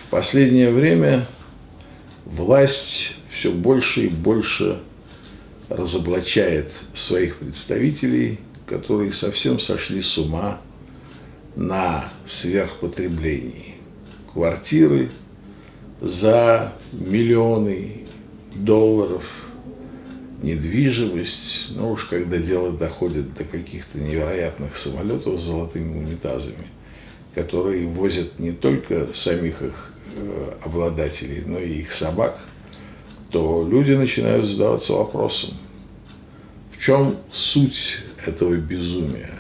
В последнее время власть все больше и больше разоблачает своих представителей, которые совсем сошли с ума на сверхпотреблении. Квартиры за миллионы долларов, недвижимость, ну уж когда дело доходит до каких-то невероятных самолетов с золотыми унитазами, которые возят не только самих их обладателей, но и их собак, то люди начинают задаваться вопросом, в чем суть этого безумия?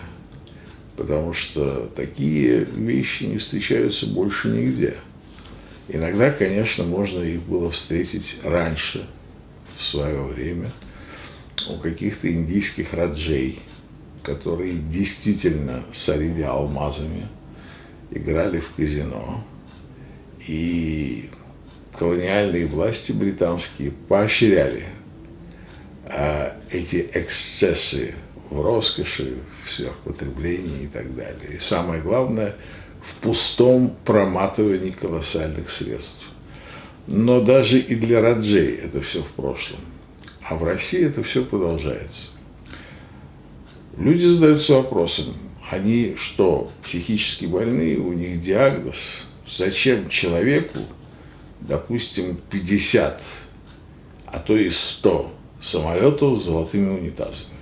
Потому что такие вещи не встречаются больше нигде. Иногда, конечно, можно их было встретить раньше, в свое время, у каких-то индийских раджей, которые действительно сорили алмазами, играли в казино. И колониальные власти британские поощряли эти эксцессы в роскоши, в сверхпотреблении и так далее. И самое главное, в пустом проматывании колоссальных средств. Но даже и для раджей это все в прошлом. А в России это все продолжается. Люди задаются вопросом, они что, психически больные, у них диагноз? Зачем человеку, допустим, 50, а то и 100 самолетов с золотыми унитазами?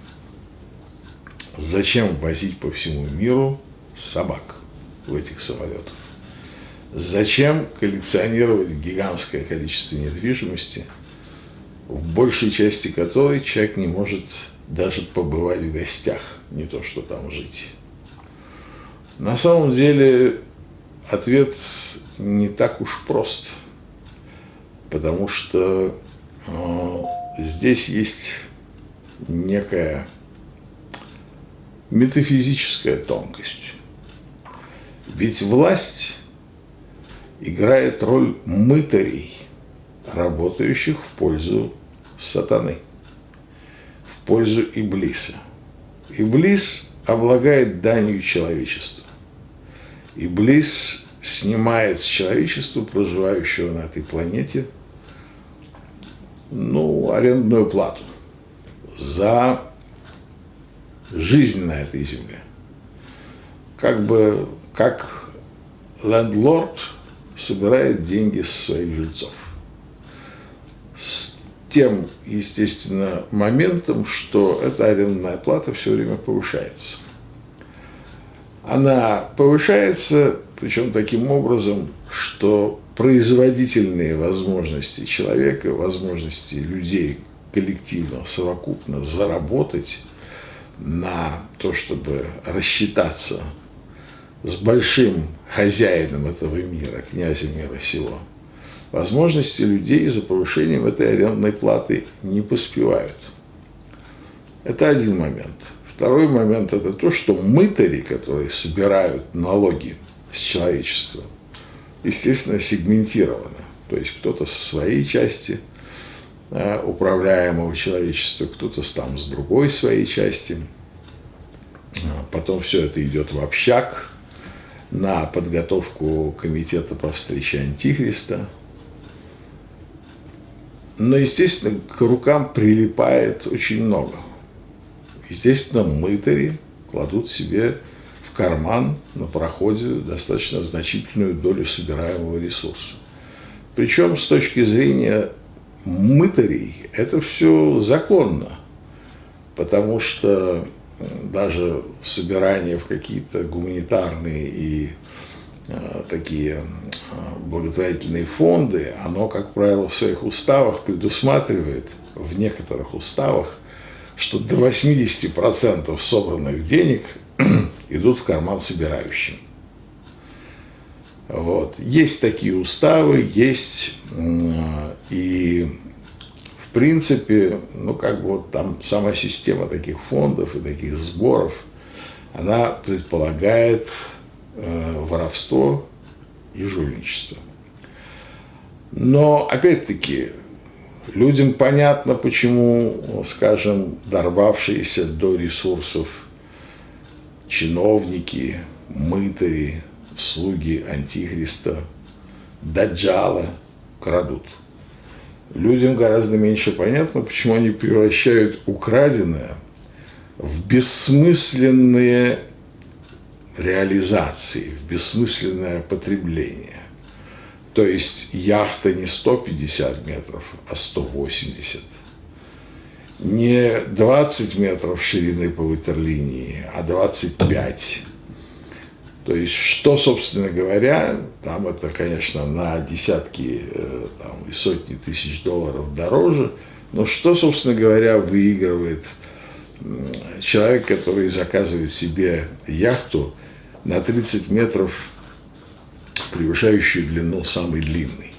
Зачем возить по всему миру собак в этих самолетах? Зачем коллекционировать гигантское количество недвижимости, в большей части которой человек не может даже побывать в гостях, не то что там жить? На самом деле ответ не так уж прост, потому что здесь есть некая метафизическая тонкость. Ведь власть играет роль мытарей, работающих в пользу сатаны, в пользу Иблиса. Иблис облагает данью человечества. Иблис снимает с человечества, проживающего на этой планете, арендную плату за жизнь на этой земле. Как лендлорд собирает деньги с своих жильцов. С тем, естественно, моментом, что эта арендная плата все время повышается. Она повышается, причем таким образом, что производительные возможности человека, возможности людей коллективно, совокупно заработать на то, чтобы рассчитаться с большим хозяином этого мира, князем мира сего, возможности людей за повышением этой арендной платы не поспевают. Это один момент. Второй момент – это то, что мытари, которые собирают налоги с человечества, естественно, сегментированы. То есть кто-то со своей части управляемого человечества, кто-то там с другой своей части. Потом все это идет в общак на подготовку комитета по встрече Антихриста. Но, естественно, к рукам прилипает очень много. Естественно, мытари кладут себе в карман на проходе достаточно значительную долю собираемого ресурса. Причем с точки зрения мытарей это все законно, потому что даже собирание в какие-то гуманитарные и такие благотворительные фонды, оно, как правило, в своих уставах предусматривает, в некоторых уставах, что до 80% собранных денег идут в карман собирающим. Вот. Есть такие уставы, есть, и в принципе, там сама система таких фондов и таких сборов, она предполагает воровство и жульничество. Но, опять-таки, людям понятно, почему, скажем, дорвавшиеся до ресурсов чиновники, мытари, слуги Антихриста даджала крадут. Людям гораздо меньше понятно, почему они превращают украденное в бессмысленные реализации, в бессмысленное потребление. То есть яхта не 150 метров, а 180. Не 20 метров ширины по ватерлинии, а 25. То есть, что, собственно говоря, там это, конечно, на десятки там, и сотни тысяч долларов дороже, но что, собственно говоря, выигрывает человек, который заказывает себе яхту на 30 метров, превышающую длину самой длинной?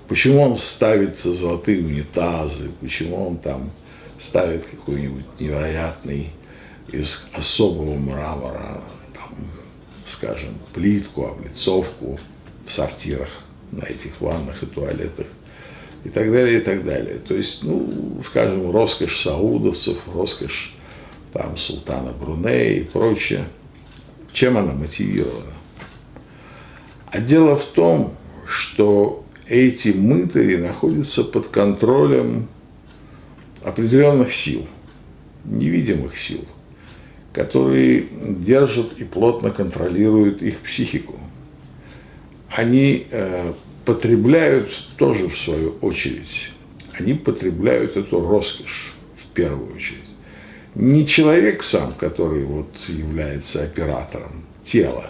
Почему он ставит золотые унитазы, почему он там ставит какой-нибудь невероятный из особого мрамора, там, скажем, плитку, облицовку в сортирах на этих ваннах и туалетах и так далее, и так далее. То есть, ну, скажем, роскошь саудовцев, роскошь там султана Брунея и прочее. Чем она мотивирована? А дело в том, что эти мытари находятся под контролем определенных сил, невидимых сил, которые держат и плотно контролируют их психику. Они потребляют тоже в свою очередь, они потребляют эту роскошь в первую очередь. Не человек сам, который вот является оператором, тело,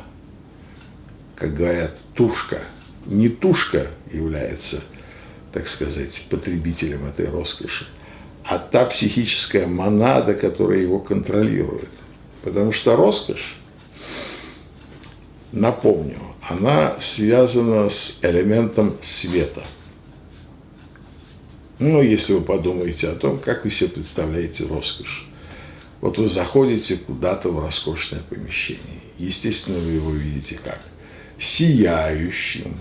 как говорят, тушка, не тушка является, так сказать, потребителем этой роскоши, а та психическая монада, которая его контролирует. Потому что роскошь, напомню, она связана с элементом света. Ну, если вы подумаете о том, как вы себе представляете роскошь. Вот вы заходите куда-то в роскошное помещение. Естественно, вы его видите как? Сияющим,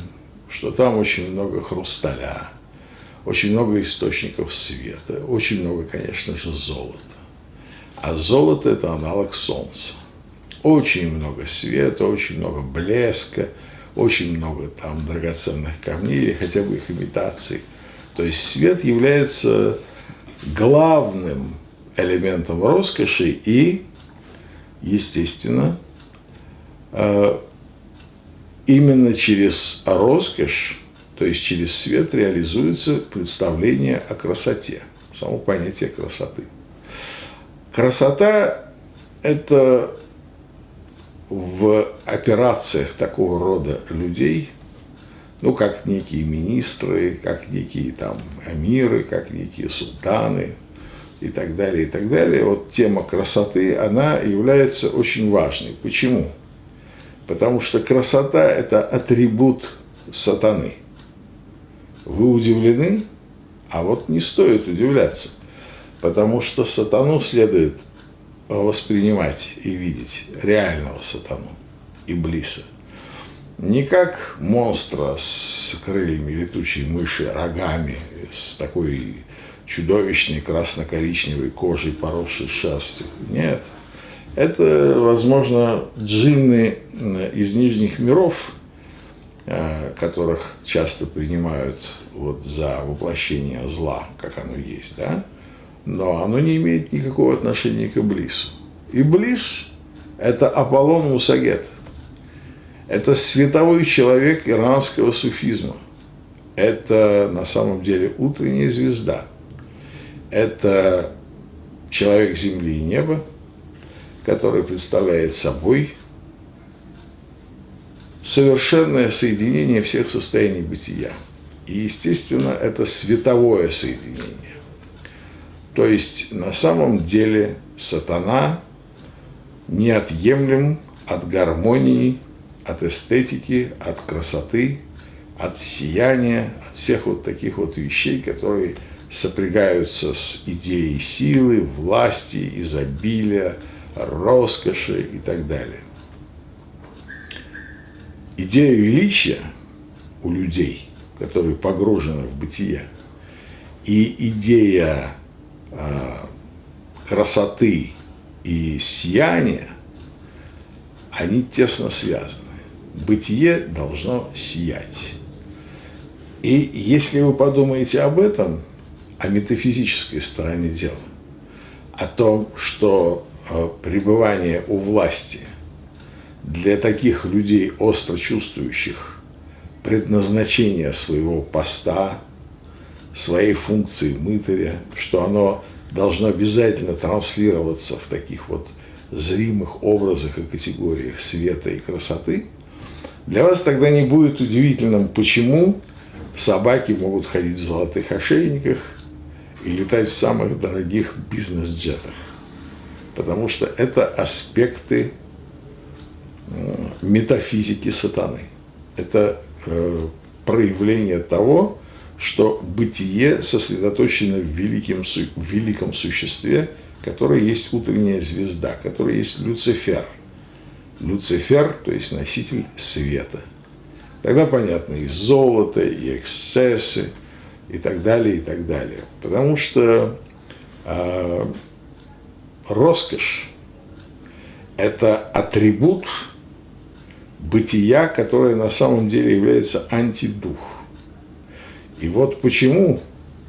что там очень много хрусталя, очень много источников света, очень много, конечно же, золота. А золото – это аналог солнца. Очень много света, очень много блеска, очень много там драгоценных камней или хотя бы их имитаций. То есть свет является главным элементом роскоши и, естественно, именно через роскошь, то есть через свет реализуется представление о красоте, само понятие красоты. Красота – это в операциях такого рода людей, ну, как некие министры, как некие там эмиры, как некие султаны и так далее, и так далее. Вот тема красоты, она является очень важной. Почему? Потому что красота – это атрибут сатаны. Вы удивлены? А вот не стоит удивляться, потому что сатану следует воспринимать и видеть, реального сатану, иблиса. Не как монстра с крыльями летучей мыши, рогами, с такой чудовищной красно-коричневой кожей, поросшей шерстью. Нет. Это, возможно, джинны из нижних миров, которых часто принимают вот за воплощение зла, как оно есть, да? Но оно не имеет никакого отношения к Иблису. Иблис – это Аполлон Мусагет. Это световой человек иранского суфизма. Это на самом деле утренняя звезда. Это человек земли и неба, который представляет собой совершенное соединение всех состояний бытия. И, естественно, это световое соединение. То есть, на самом деле, сатана неотъемлем от гармонии, от эстетики, от красоты, от сияния, от всех вот таких вот вещей, которые сопрягаются с идеей силы, власти, изобилия, роскоши и так далее. Идея величия у людей, которые погружены в бытие, и идея красоты и сияния, они тесно связаны. Бытие должно сиять. И если вы подумаете об этом, о метафизической стороне дела, о том, что пребывание у власти для таких людей, остро чувствующих предназначение своего поста, своей функции мытаря, что оно должно обязательно транслироваться в таких вот зримых образах и категориях света и красоты, для вас тогда не будет удивительным, почему собаки могут ходить в золотых ошейниках и летать в самых дорогих бизнес-джетах. Потому что это аспекты метафизики сатаны. Это проявление того, что бытие сосредоточено в великом существе, которое есть утренняя звезда, которое есть Люцифер. Люцифер, то есть носитель света. Тогда понятно и золото, и эксцессы, и так далее, и так далее. Потому что роскошь – это атрибут бытия, которое на самом деле является антидух. И вот почему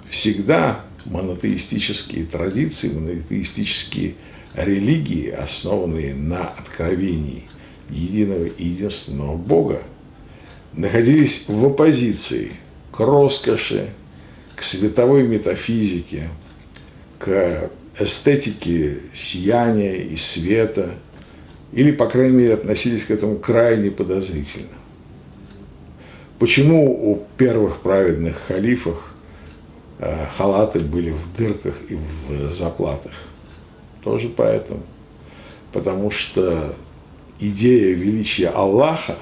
всегда монотеистические традиции, монотеистические религии, основанные на откровении единого и единственного Бога, находились в оппозиции к роскоши, к световой метафизике, к эстетике сияния и света, или, по крайней мере, относились к этому крайне подозрительно. Почему у первых праведных халифов халаты были в дырках и в заплатах? Тоже поэтому. Потому что идея величия Аллаха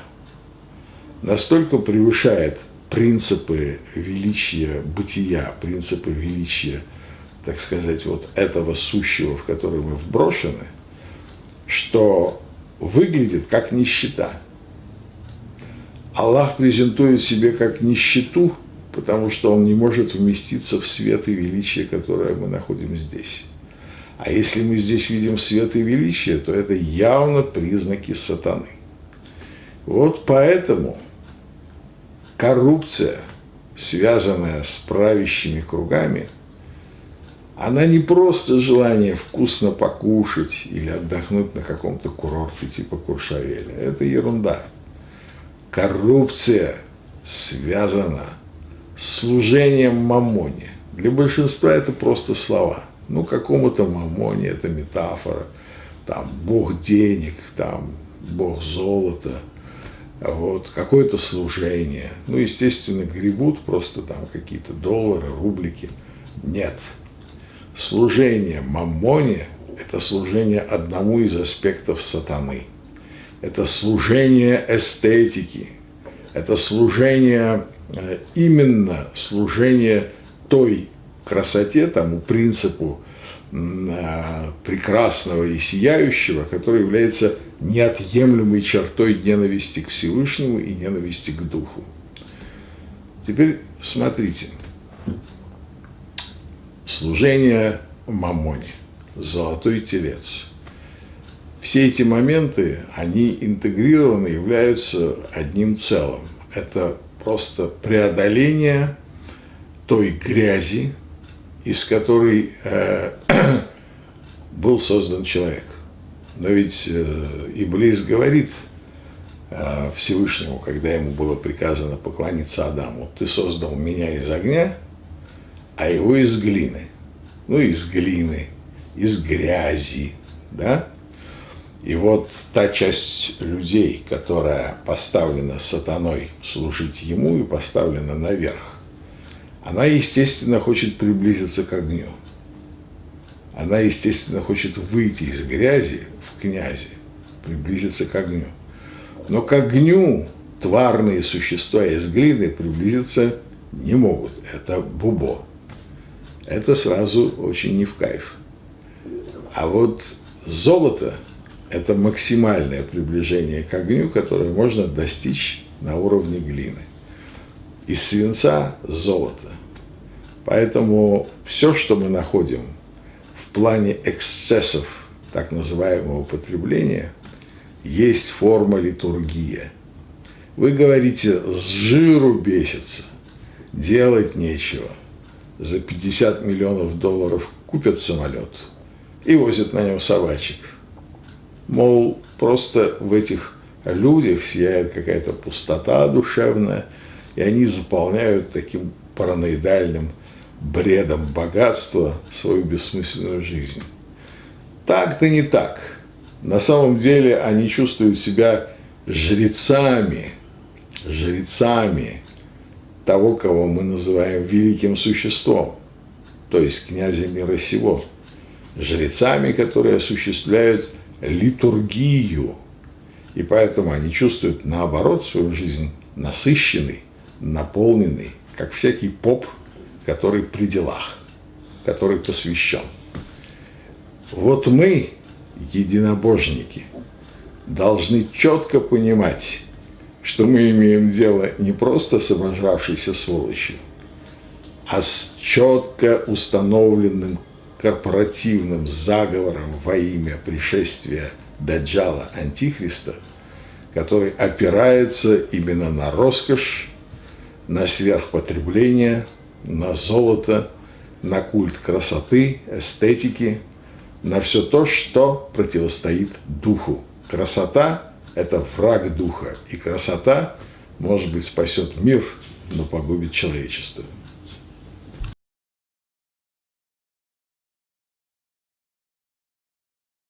настолько превышает принципы величия бытия, принципы величия, так сказать, вот этого сущего, в который мы вброшены, что выглядит как нищета. Аллах презентует себе как нищету, потому что он не может вместиться в свет и величие, которое мы находим здесь. А если мы здесь видим свет и величие, то это явно признаки сатаны. Вот поэтому коррупция, связанная с правящими кругами, она не просто желание вкусно покушать или отдохнуть на каком-то курорте типа Куршавеля. Это ерунда. Коррупция связана с служением мамоне. Для большинства это просто слова. Ну, какому-то мамоне это метафора. Там бог денег, там бог золота, вот, какое-то служение. Ну, естественно, гребут просто там какие-то доллары, рублики. Нет. Служение мамоне – это служение одному из аспектов сатаны. Это служение эстетики. Это служение, именно служение той красоте, тому принципу прекрасного и сияющего, который является неотъемлемой чертой ненависти к Всевышнему и ненависти к Духу. Теперь смотрите. Служение мамоне, золотой телец. Все эти моменты, они интегрированы, являются одним целым. Это просто преодоление той грязи, из которой был создан человек. Но ведь Иблис говорит Всевышнему, когда ему было приказано поклониться Адаму: «Ты создал меня из огня, а его из глины». Ну, из глины, из грязи, да? И вот та часть людей, которая поставлена сатаной служить ему и поставлена наверх, она, естественно, хочет приблизиться к огню. Она, естественно, хочет выйти из грязи в князи, приблизиться к огню. Но к огню тварные существа из глины приблизиться не могут. Это бубо. Это сразу очень не в кайф. А вот золото – это максимальное приближение к огню, которое можно достичь на уровне глины. Из свинца – золото. Поэтому все, что мы находим в плане эксцессов так называемого потребления, есть форма литургия. Вы говорите, с жиру бесится. делать нечего. За 50 миллионов долларов купят самолет и возят на нем собачек. Мол, просто в этих людях сияет какая-то пустота душевная, и они заполняют таким параноидальным бредом богатства свою бессмысленную жизнь. Так-то не так. На самом деле они чувствуют себя жрецами того, кого мы называем великим существом, то есть князя мира сего, жрецами, которые осуществляют литургию, и поэтому они чувствуют, наоборот, свою жизнь насыщенной, наполненной, как всякий поп, который при делах, который посвящен. Вот мы, единобожники, должны четко понимать, что мы имеем дело не просто с обожравшейся сволочью, а с четко установленным корпоративным заговором во имя пришествия Даджала Антихриста, который опирается именно на роскошь, на сверхпотребление, на золото, на культ красоты, эстетики, на все то, что противостоит духу. Красота – это враг духа, и красота, может быть, спасет мир, но погубит человечество.